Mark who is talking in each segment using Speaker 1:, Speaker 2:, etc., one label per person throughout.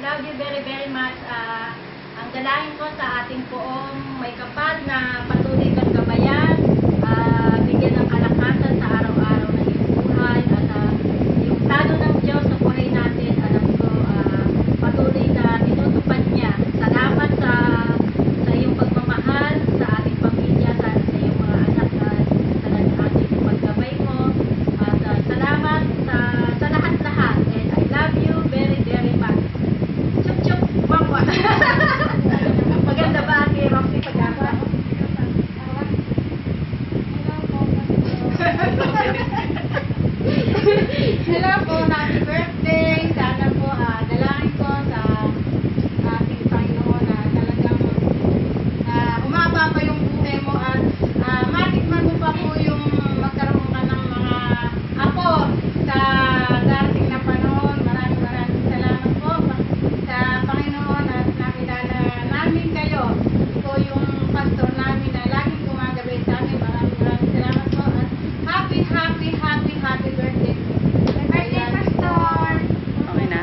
Speaker 1: love you very, very much. Ang dalangin ko sa ating poong may kapal na patuloy kang gabayan, bigyan ng kalakasan sa araw-araw ng iyong buhay, at yung plano ng Diyos sa buhay natin, alam ko, patuloy na tinutupad niya. Salamat sa iyong pagmamahal sa ating pamilya, sa iyong mga anak na ating paggabay mo, at salamat sa lahat-lahat. And I love you very, very much. Chup chup, mama. Maganda ba Ate Roxy Pagasa? Hello po, happy birthday. Sana po dalangin ko sa ating Panginoon na talagang umaba pa yung buhay mo at matikman mo pa po yung magkaroon ka ng mga apo sa darating na panahon. Maraming salamat po sa Panginoon at nakilala namin kayo. Ito yung pastor namin na laging gumagabay sa amin. Maraming salamat po at happy birthday. Birthday, Pastor!
Speaker 2: Okay na.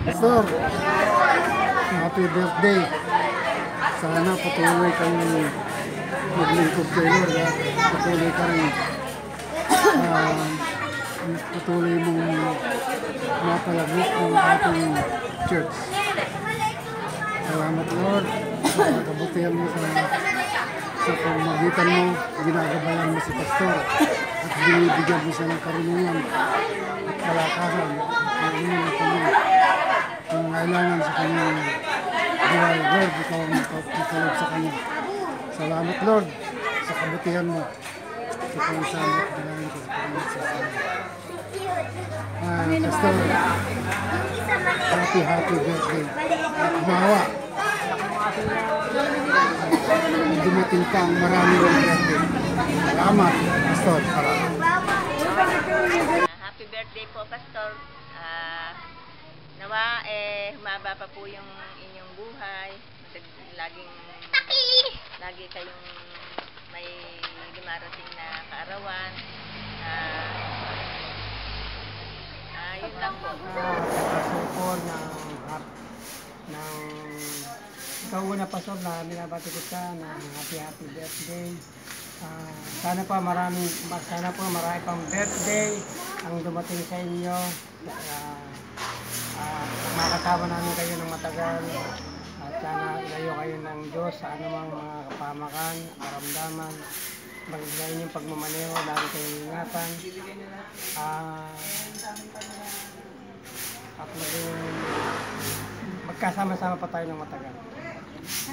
Speaker 3: Pastor, happy birthday. Sana patuloy kang maglingkod kay Lord. Patuloy kang patuloy mong mapalagit ng ating church. Salamat Lord sa kabutihan mo sa pamagitan mo, ginagabayan mo si Pastor at binibigyan mo siya ng karunungan at kalakasan at kung kailangan sa kanyang buhay. Lord, ikaw ang magpapalog sa kanya. Salamat Lord sa kabutihan mo. Ito po ang salamat dalangin ko. Pastor, happy birthday. At mawa, dumating pa ang maraming birthday. Salamat, Pastor.
Speaker 2: Happy birthday po, Pastor. Nawa, humaba pa po yung inyong buhay. Lagi kayong may dumarating na kaarawan. Yun lang po.
Speaker 4: Pastor ng ikaw na Pastor na binabati kita na happy birthday. Sana po marami pang birthday ang dumating sa inyo. Makakasama namin kayo ng matagal at sana ilayo kayo ng Diyos sa anumang mga kapamakan, karamdaman. Magiging yung pagmamaneho, lagi kayong ingatan. At magkasama-sama pa tayo ng matagal.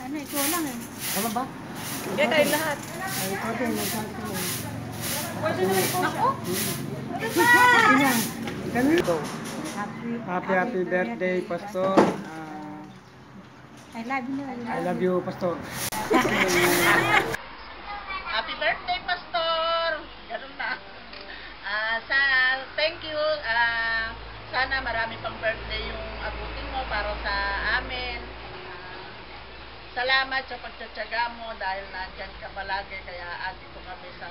Speaker 1: Ano, ikaw lang eh.
Speaker 4: Ano ba?
Speaker 2: Kaya kayo lahat.
Speaker 4: Ay, ikaw din, nagsabi ko lang.
Speaker 1: Ako?
Speaker 4: Ganito. Happy birthday, Pastor.
Speaker 1: I love you.
Speaker 4: I love you, Pastor.
Speaker 2: Happy birthday, Pastor! Ganun na. Thank you. Sana marami pang birthday yung abutin mo para sa amin. Salamat sa pagtsatsaga mo dahil nandyan ka palagi. Kaya andito kami sa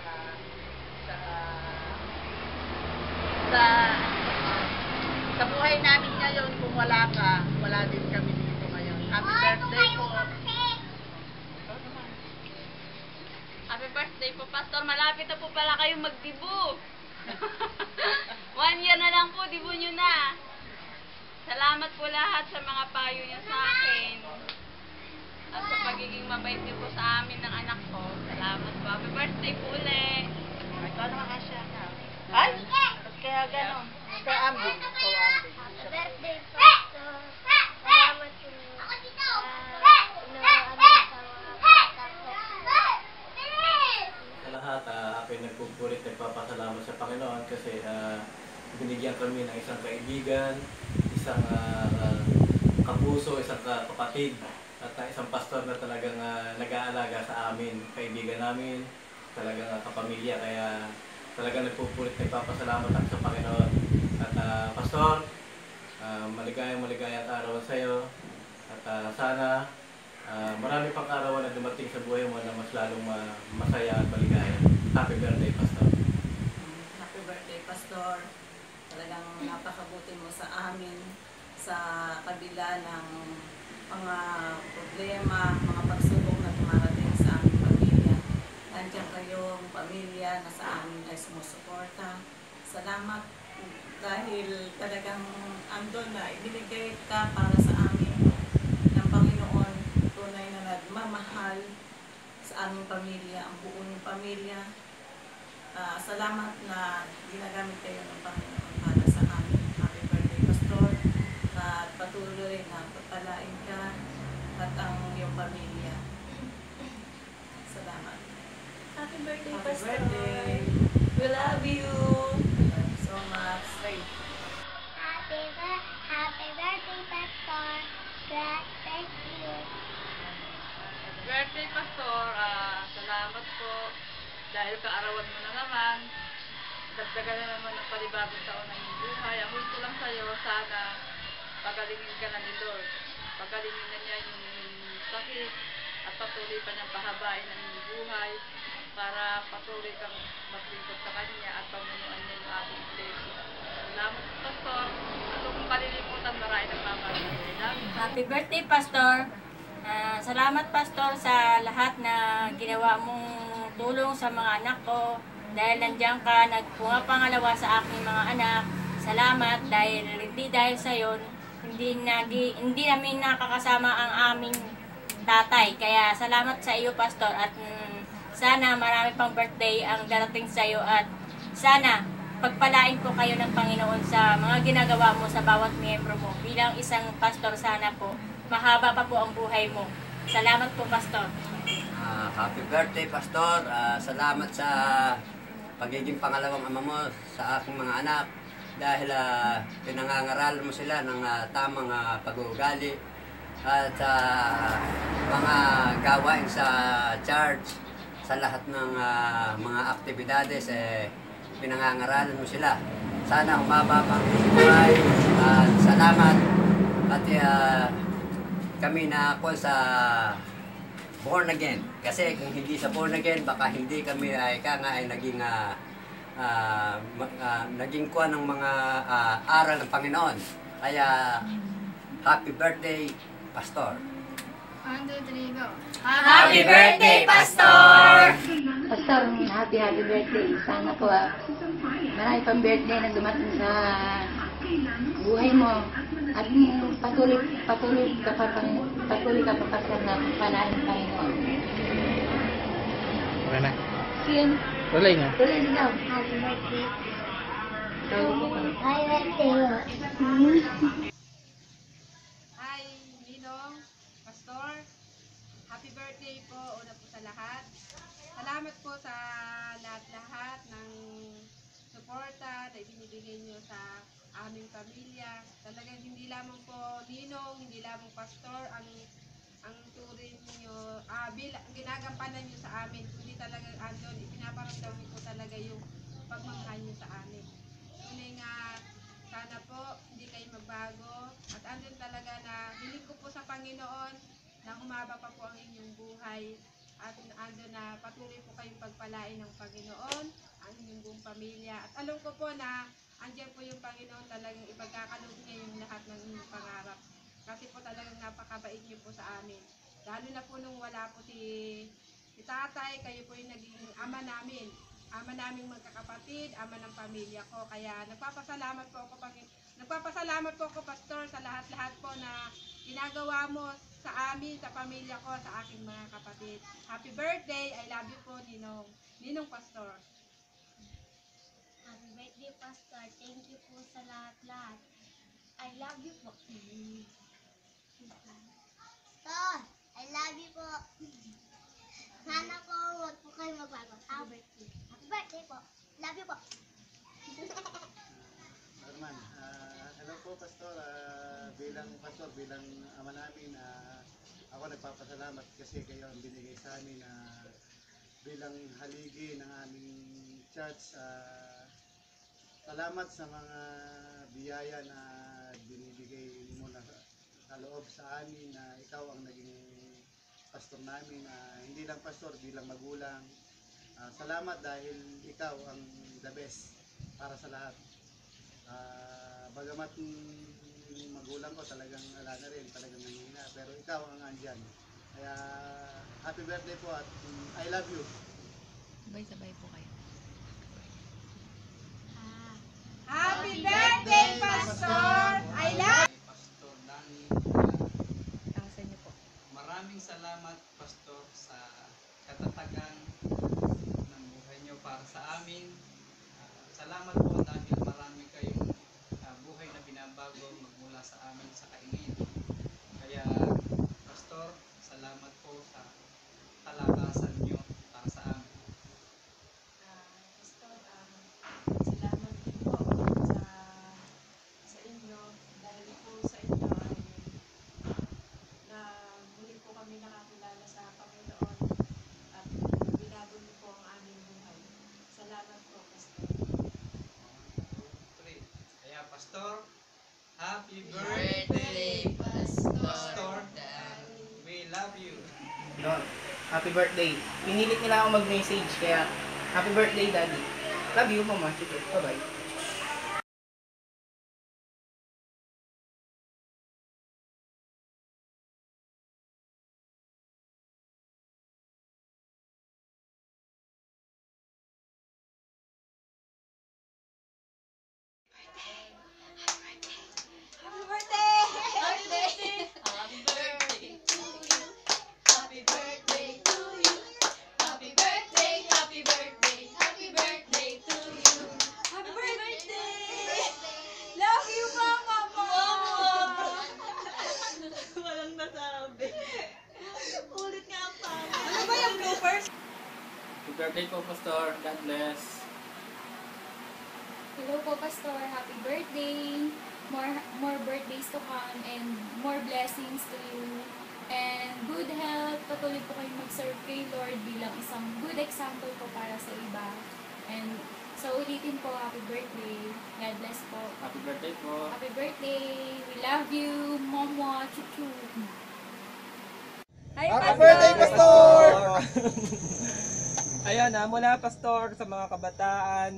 Speaker 2: buhay namin ngayon. Kung wala ka, wala din kami dito ngayon. Happy birthday po.
Speaker 5: Happy birthday po, Pastor. Malapit na po pala kayong magdibo. 1 year na lang po, dibo nyo na. Salamat po lahat sa mga payo nyo sa akin. At sa pagiging mabait niyo po sa amin ng anak ko. Salamat po. Happy birthday po ulit.
Speaker 2: Ikaw naman Asya na. Ay! Kaya gano'n. Ikaw ambing.
Speaker 6: Birthday, Pastor. Salamat po.
Speaker 7: Sa lahat, ako'y nagpupulit, nagpapasalamat sa Panginoon kasi binigyan kami ng isang kaibigan, isang kapuso, isang kapatid, at isang pastor na talagang nag-aalaga sa amin, kaibigan namin, talagang kapamilya. Kaya talagang nagpupulit, nagpapasalamat ako sa Panginoon. At Pastor, maligayang araw sa iyo. At sana marami pang arawan na dumating sa buhay mo na mas lalong masaya at maligaya. Happy birthday, Pastor.
Speaker 8: Happy birthday, Pastor. Talagang napakabuti mo sa amin, sa sa kabila ng mga problema, mga pagsubok na dumarating sa aming pamilya. Nandiyan kayong pamilya na sa amin ay sumusuporta. Salamat dahil talagang andun na ibinigay ka para sa amin ng Panginoon. Tunay na nagmamahal sa aming pamilya, ang buong pamilya. Salamat na ginagamit kayo ng Panginoon para sa amin. Happy birthday, Pastor. At patuloy na pagpalain ka at ang iyong pamilya. Salamat.
Speaker 1: Happy birthday,
Speaker 8: Happy
Speaker 1: Pastor.
Speaker 8: birthday.
Speaker 1: We love you.
Speaker 8: Thank you so much.
Speaker 6: Happy birthday, Pastor. Thank you.
Speaker 5: Happy birthday, Pastor. Salamat po. Dahil kaarawan mo na naman, dagdagan na naman ng panibagong taon ng iyong buhay. Ang gusto lang sa'yo, sana pagalingin ka na ni Lord. Pagalingin na niya yung sakit at patuloy pa niyang pahabain ang iyong buhay para patuloy kang maglingkod sa Kanya at pamunuan niya yung ating iglesia. Salamat, Pastor. At kung kalilimutan, marami ng mamamagitan.
Speaker 1: Happy birthday, Pastor. Salamat, Pastor, sa lahat na ginawa mong tulong sa mga anak ko. Dahil nandiyan ka, nagpungapangalawa sa aking mga anak. Salamat dahil hindi dahil sa yon hindi namin nakakasama ang aming tatay. Kaya salamat sa iyo, Pastor, at sana marami pang birthday ang darating sa iyo at sana pagpalain po kayo ng Panginoon sa mga ginagawa mo sa bawat miyembro mo. Bilang isang pastor, sana po mahaba pa po ang buhay mo. Salamat po, Pastor.
Speaker 9: Happy birthday, Pastor. Salamat sa pagiging pangalawang ama mo sa aking mga anak dahil pinangangaral mo sila ng tamang pag-uugali at mga gawain sa church, sa lahat ng mga aktibidades, pinangangaralan mo sila. Sana humaba pang buhay. Salamat at kami na ako sa born again. Kasi kung hindi sa born again, baka hindi kami ay naging kuha ng mga aral ng Panginoon. Kaya, happy birthday, Pastor.
Speaker 6: 1, 2, 3, go.
Speaker 1: Happy birthday, Pastor!
Speaker 10: Pastor, happy birthday. Sana po marami pang birthday na dumating sa buhay mo. At patuloy ka pa pasal na panahin ng Panginoon.
Speaker 4: Okay na.
Speaker 10: Kim,
Speaker 4: Tuloy na.
Speaker 10: tuloy na daw.
Speaker 6: Happy birthday.
Speaker 10: Tawag mo pa.
Speaker 6: Happy birthday.
Speaker 2: Hi, Ninong, Pastor. Happy birthday po, una po sa lahat. Salamat po sa lahat-lahat ng suporta na ibinibigay niyo sa aming pamilya. Talagang hindi lamang po Ninong, hindi lamang Pastor ang turing niyo, ginagampanan niyo sa amin, kundi talagang andon, ipinaparamdam niyo po talaga yung pagmamahal niyo sa amin. Kundi nga, sana po hindi kayo magbago at andun talaga na hiling ko po sa Panginoon na humaba pa po ang inyong buhay at andun na patuloy po kayong pagpalain ng Panginoon, ang inyong buong pamilya. At alam ko po na andiyan po yung Panginoon, talagang ipagkakaloob niya yung lahat ng inyong pangarap. Kasi po talagang napakabait niyo po sa amin. Lalo na po nung wala po si tatay, kayo po yung naging ama namin. Ama naming magkakapatid, ama ng pamilya ko. Kaya nagpapasalamat po ako, Pastor, sa lahat-lahat po na ginagawa mo sa amin, sa pamilya ko, sa aking mga kapatid. Happy birthday! I love you po, Ninong Pastor.
Speaker 6: Happy birthday, Pastor. Thank you po sa lahat-lahat. I love you po. Pastor, I love you po. Sana po, huwag po kayo magbago. Happy birthday. Happy birthday po. Love you po.
Speaker 3: Arman, hello po, Pastor. Bilang Pastor, bilang ama namin, ako nagpapasalamat kasi kayo ang binigay sa amin bilang haligi ng aming church. Salamat sa mga biyaya na binibigay mo na sa loob sa amin na ikaw ang naging pastor namin. Hindi lang pastor, bilang magulang. Salamat dahil ikaw ang the best para sa lahat. Bagamat aking magulang ko talagang wala na rin, talagang nangyina. Pero ikaw ang andyan. Kaya happy birthday po at I love you.
Speaker 10: Sabay-sabay po kayo.
Speaker 2: Happy birthday, Pastor! I love
Speaker 11: Pastor Danny.
Speaker 10: Takasan niyo po.
Speaker 11: Maraming salamat, Pastor, sa katatagan ng buhay niyo para sa amin. Salamat po dahil marami kayong buhay na binabago magmula sa amin sa kaingin. Kaya, Pastor, salamat po sa kalakasan niyo para sa amin.
Speaker 12: Pastor, salamat din po sa inyo dahil po sa inyo ay na muli po kami nakakilala sa Panginoon at binago niyo po ang aming buhay. Salamat po, Pastor.
Speaker 11: Kaya, Pastor, happy birthday, Pastor. We love you.
Speaker 13: Don, happy birthday. Pinilit nila ako mag-message, kaya happy birthday, Daddy. Love you, Mama. Bye-bye.
Speaker 4: Happy birthday po, Pastor. God bless.
Speaker 14: Hello po, Pastor. Happy birthday. More birthdays to come and more blessings to you. And good health. Patuloy po kayong mag-serve kay Lord bilang isang good example po para sa iba. And so ulitin po, happy birthday. God bless po.
Speaker 4: Happy birthday po.
Speaker 14: Happy birthday. We love you. Momo. Chuchu.
Speaker 15: Happy birthday, Pastor!
Speaker 16: Ayan, mula Pastor sa mga kabataan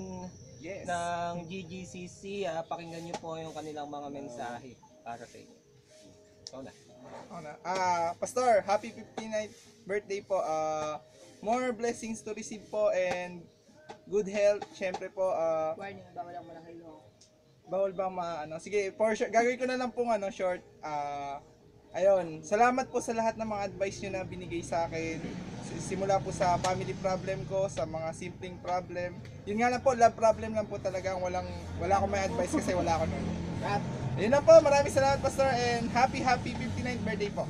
Speaker 16: ng GGCC, pakinggan niyo po yung kanilang mga mensahe para sa inyo.
Speaker 15: Pastor, happy 59th birthday po. More blessings to receive po and good health. Siyempre po,
Speaker 13: Warning, bawal ang malaki
Speaker 15: bawal ba sige, for sure, gagawin ko na lang pong short. Ayun, salamat po sa lahat ng mga advice nyo na binigay sa akin. Simula po sa family problem ko, sa mga simpleng problem. Yun nga lang po, love problem lang po talaga. Wala akong may advice kasi wala ako nun. At yun lang po, maraming salamat, Pastor, and happy 59th birthday po.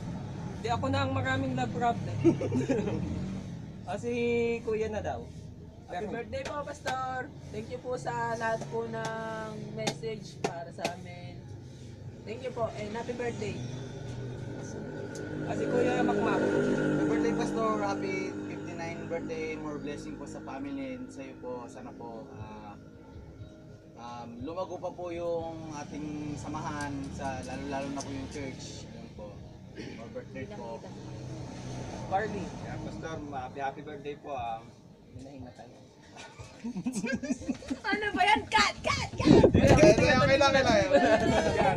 Speaker 16: Hindi ako na ang maraming love problem. Kasi kuya na daw.
Speaker 13: Happy birthday po, Pastor. Thank you po sa lahat po ng message para sa amin. Thank you po, and happy birthday.
Speaker 16: Kasi kuya Makmak.
Speaker 17: Happy birthday, Pastor. Happy 59th birthday. More blessing po sa family and sa iyo po. Sana po lumago pa po yung ating samahan sa lalo na po yung church. Yun po. More birthday po.
Speaker 16: Carly.
Speaker 17: Yeah, Pastor, happy birthday po.
Speaker 16: Hinahinatan.
Speaker 13: Ano ba yan? Cut!
Speaker 15: Okay lang.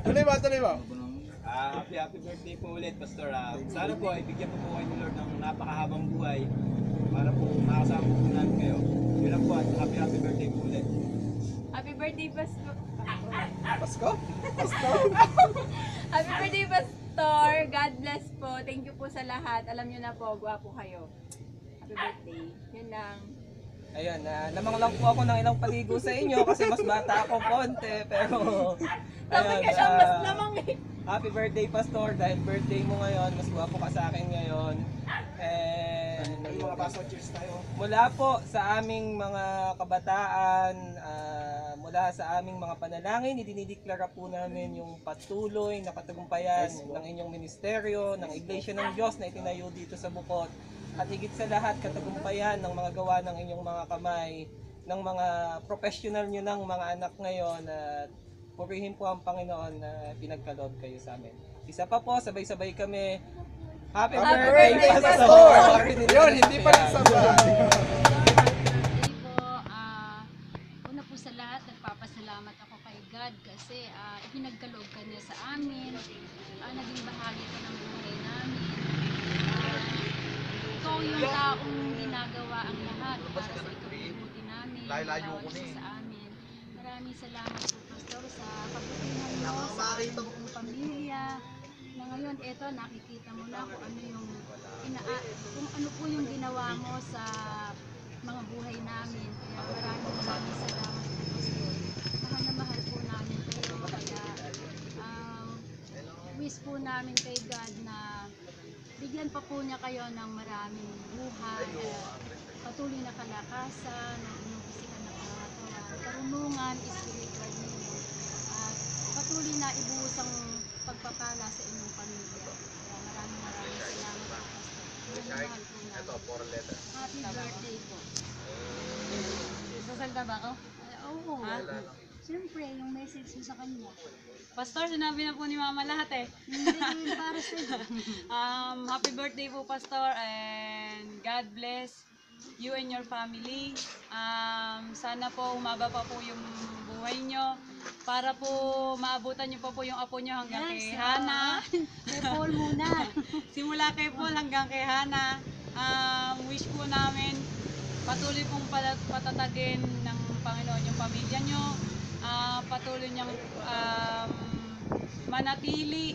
Speaker 15: Tuloy ba?
Speaker 17: Happy birthday po ulit, Pastor. Sana po ay bigyan po kayo ni Lord ng napakahabang buhay para po makasama po namin kayo. Yun lang po at happy birthday po ulit.
Speaker 12: Happy birthday, Pastor.
Speaker 15: Pasko?
Speaker 12: Happy birthday, Pastor. God bless po. Thank you po sa lahat. Alam niyo na po, gwapo kayo. Happy birthday. Yun lang.
Speaker 16: Ayan, namang lang po ako ng ilang paligo sa inyo kasi mas bata ako konti, pero
Speaker 12: Sabi ka siya, mas lamang eh.
Speaker 16: Happy birthday, Pastor, dahil birthday mo ngayon, mas guwapo ka sa akin ngayon. And
Speaker 15: Mga baso, cheers tayo.
Speaker 16: mula po sa aming mga kabataan, mula sa aming mga panalangin, idinideklara po namin yung patuloy na katagumpayan ng inyong ministeryo, ng Iglesia ng Diyos na itinayo dito sa Bukod. At higit sa lahat, katagumpayan ng mga gawa ng inyong mga kamay, ng mga professional nyo ng mga anak ngayon. At purihin po ang Panginoon na pinagkaloob kayo sa amin. Isa pa po, sabay-sabay kami. Happy birthday, Pastor!
Speaker 15: Yun, hindi pa nagsabay.
Speaker 1: Birthday po. una po sa lahat, nagpapasalamat ako kay God kasi ipinagkaloob ka niya sa amin, naging bahagi ka ng buhay namin. Ikaw yung taong ginagawa ang lahat para sa ikabubuti namin, bawat isa sa amin. Maraming salamat po, Pastor, sa pagtutulungan mo sa aking buong pamilya. Na ngayon, eto, nakikita mo na kung ano po yung ginawa mo sa mga buhay namin. Kaya maraming salamat po, Pastor. Mahal na mahal po namin kayo. Kaya wish po namin kay God na bigyan pa po niya kayo ng maraming buhay, patuloy na kalakasan, inubisikan na pangatawan, karunungan, spiritual ninyo, at patuloy na ibuhos ang pagpapala sa inyong pamilya. Kaya maraming salamat po, Pastor. Mahal po namin. Happy birthday po.
Speaker 5: Sasalta ba ako?
Speaker 1: Oo. Siyempre, yung message mo sa kanya.
Speaker 5: Pastor, sinabi na po ni Mama lahat eh.
Speaker 1: Hindi, para sa
Speaker 5: Happy birthday po, Pastor, and God bless you and your family. Sana po umaba pa po yung buhay nyo para po maabutan nyo pa po yung apo nyo hanggang kay Hana.
Speaker 1: Kay Paul muna.
Speaker 5: Simula kay Paul hanggang kay Hana. Wish po namin patuloy pong patatagin ng Panginoon yung pamilya nyo. Patuloy niyang manatili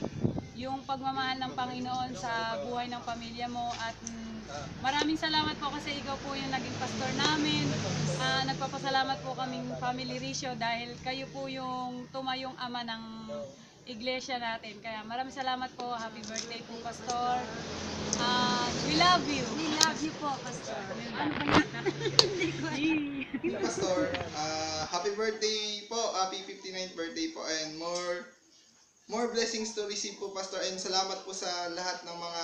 Speaker 5: yung pagmamahal ng Panginoon sa buhay ng pamilya mo, at maraming salamat po kasi ikaw po yung naging pastor namin. Nagpapasalamat po kaming Family Risio dahil kayo po yung tumayong ama ng iglesia natin. Kaya maraming salamat po. Happy birthday po, Pastor. We love you.
Speaker 1: We love you po, Pastor. Ano ba yan?
Speaker 15: Pastor, happy birthday po, happy 59th birthday po, and more blessings to receive po, Pastor, and salamat po sa lahat ng mga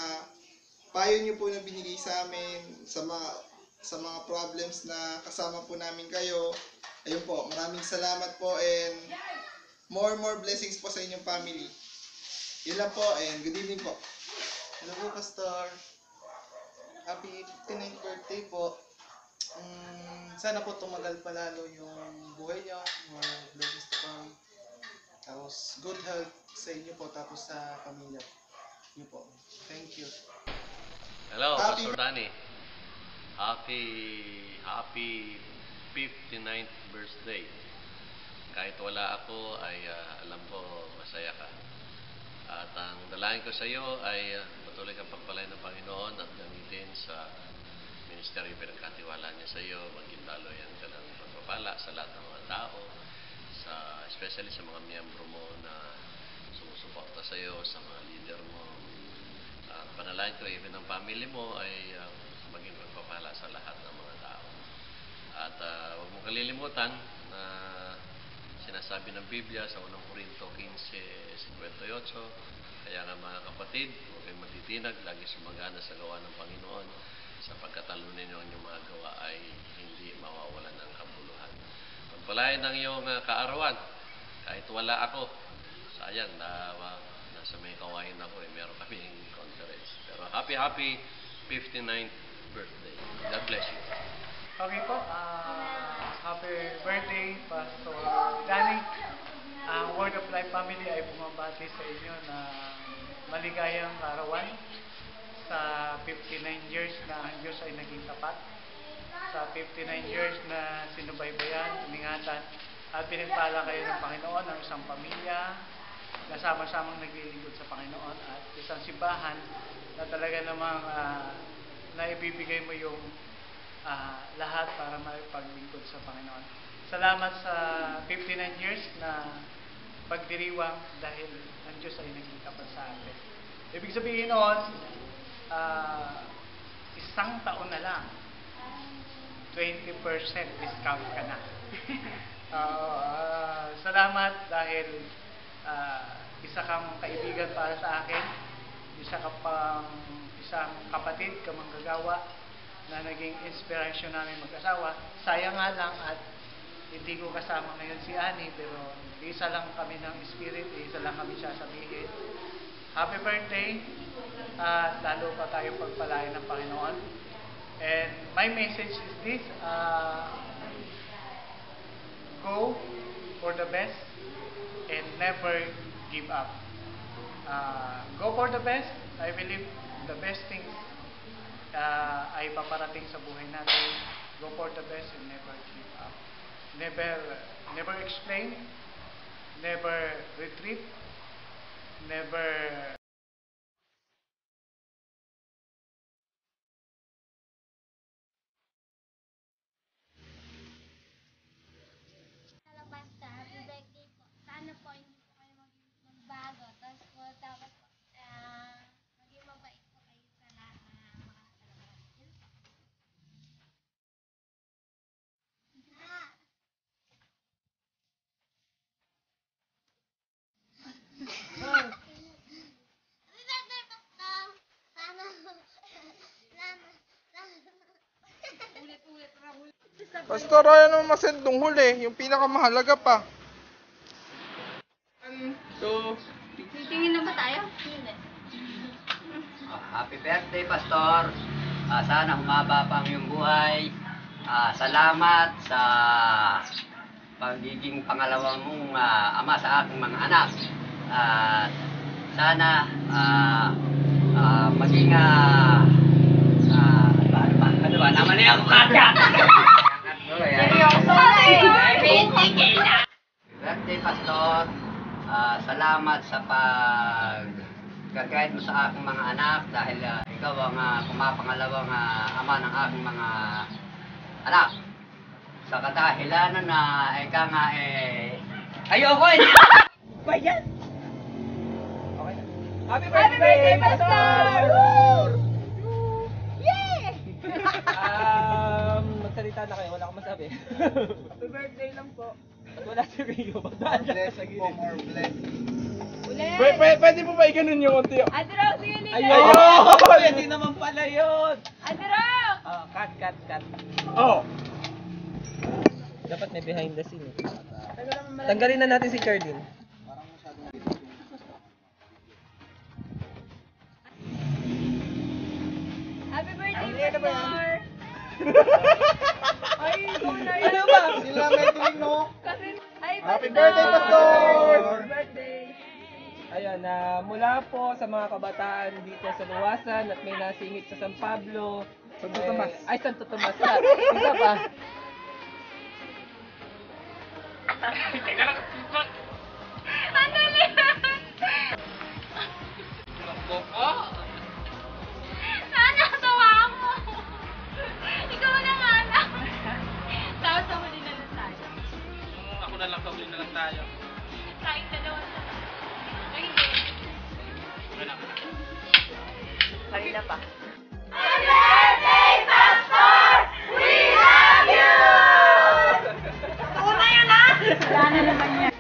Speaker 15: payo niyo po na binigay sa amin, sa mga problems na kasama po namin kayo. Ayun po, maraming salamat po, and more blessings po sa inyong family. Yun lang po, and good evening po.
Speaker 18: Hello po, Pastor. Happy 59th birthday po. Sana po tumagal pa lalo yung buhay niyo, more blessings to come. Tapos good health sa inyo po, tapos sa pamilya niyo po. Thank you.
Speaker 19: Hello, Pastor Danny. Happy 59th birthday. Kahit wala ako ay alam ko masaya ka. At ang dalangin ko sa iyo ay patuloy kang pagpalain ng Panginoon at gamitin sa ministeryo pinagkatiwala niya sa iyo. Magkintaloyan ka ng pagpapala sa lahat ng mga tao, especially sa mga miyembro mo na sumusuporta sa iyo, sa mga leader mo. At panalangin ko even ang family mo ay maging pagpapala sa lahat ng mga tao. At huwag mong kalilimutan na sinasabi ng Biblia sa 1 Corinto 15:58, kaya nga mga kapatid, huwag kayong matitinag, lagi sumagana sa gawa ng Panginoon, sapagkat talunin nyo ang inyong mga gawa ay hindi mawawalan ng kabuluhan. Pagpalain ng iyong kaarawan, kahit wala ako, sayang na nasa may kawain ako, meron kaming conference. Pero happy 59th birthday. God bless you.
Speaker 20: Okay po, happy birthday, Pastor Danny. Ang Word of Life Family ay bumabati sa inyo na maligayang kaarawan sa 59 years na ang Diyos ay naging tapat, sa 59 years na sinubaybayan, iningatan, at pinagpala kayo ng Panginoon ng isang pamilya na sama-samang naglilingkod sa Panginoon, at isang simbahan na talaga namang naibibigay mo yung lahat para mapaglingkod sa Panginoon. Salamat sa 59 years na pagdiriwang dahil ang Diyos ay naging tapat sa atin. Ibig sabihin noon, isang taon na lang, 20% discount ka na. Salamat dahil isa kang kaibigan para sa akin, isang kapatid, kamanggagawa na naging inspirasyon namin mag-asawa. Sayang nga lang at hindi ko kasama ngayon si Annie, pero isa lang kami ng spirit, isa lang kami sasabihin. Happy birthday, at lalo pa tayo pagpalain ng Panginoon. And my message is this, the best and never give up. Go for the best. I believe the best things ay paparating sa buhay natin. Go for the best and never give up. Never explain, never retreat, never
Speaker 6: Basta, happy birthday po. Sana po hindi po kayo magbago. Tapos po, maging mabait po kayo sa lahat na makakasalamat. Yun po. Happy birthday, Pastor! Sana,
Speaker 15: Pastor, ayaw naman masend nung huli. Yung pinakamahalaga pa. 1, 2,
Speaker 1: Titingin na ba tayo? Hindi.
Speaker 9: Happy birthday, Pastor. Sana humaba pa ang iyong buhay. Salamat sa pagiging pangalawa mong ama sa aking mga anak. Sana maging ano ba? Naman niya ako kaya!
Speaker 1: Seryoso
Speaker 9: Birthday, Pastor. Salamat sa pag-guide mo sa aking mga anak dahil ikaw ang pumapangalawang ama ng aking mga anak. Sa kadahilanan na ika nga ayoko eh!
Speaker 16: Ba yan? Okay na. Happy birthday, Pastor!
Speaker 1: Yay!
Speaker 16: Magsalita na kayo, wala akong masabi. Happy birthday lang po. At wala si Rio,
Speaker 15: blessing po, more blessing.
Speaker 1: Ulit!
Speaker 15: Pwede po ba i-ganun yung konti?
Speaker 1: Adro, sige nila!
Speaker 16: Ayun! Hindi naman pala yun!
Speaker 1: Adro!
Speaker 16: Cut.
Speaker 15: Oh!
Speaker 16: Dapat may behind the scene. Tanggalin na natin si Charlene.
Speaker 1: Happy birthday, Pastor! Ay, ikaw na yun!
Speaker 16: Ano ba?
Speaker 15: Sila may tuling, no?
Speaker 1: Kasi, ay,
Speaker 15: Happy birthday, Pastor!
Speaker 1: Happy birthday!
Speaker 16: Ayan, mula po sa mga kabataan dito sa Luwasan at may nasingit sa San Pablo.
Speaker 15: Santo Tomas.
Speaker 16: Ay, Santo Tomas. Isa pa.
Speaker 1: Ano yan? Sana, tawa mo! Ikaw na nga na! Tapos sa huli na lang tayo.
Speaker 17: Ako na lang, kauli na lang tayo.
Speaker 1: Kain dalawa sa... Ay,
Speaker 16: Kanina pa.
Speaker 1: Happy birthday, Pastor! We love you! Una yun, ha? Wala na naman yan.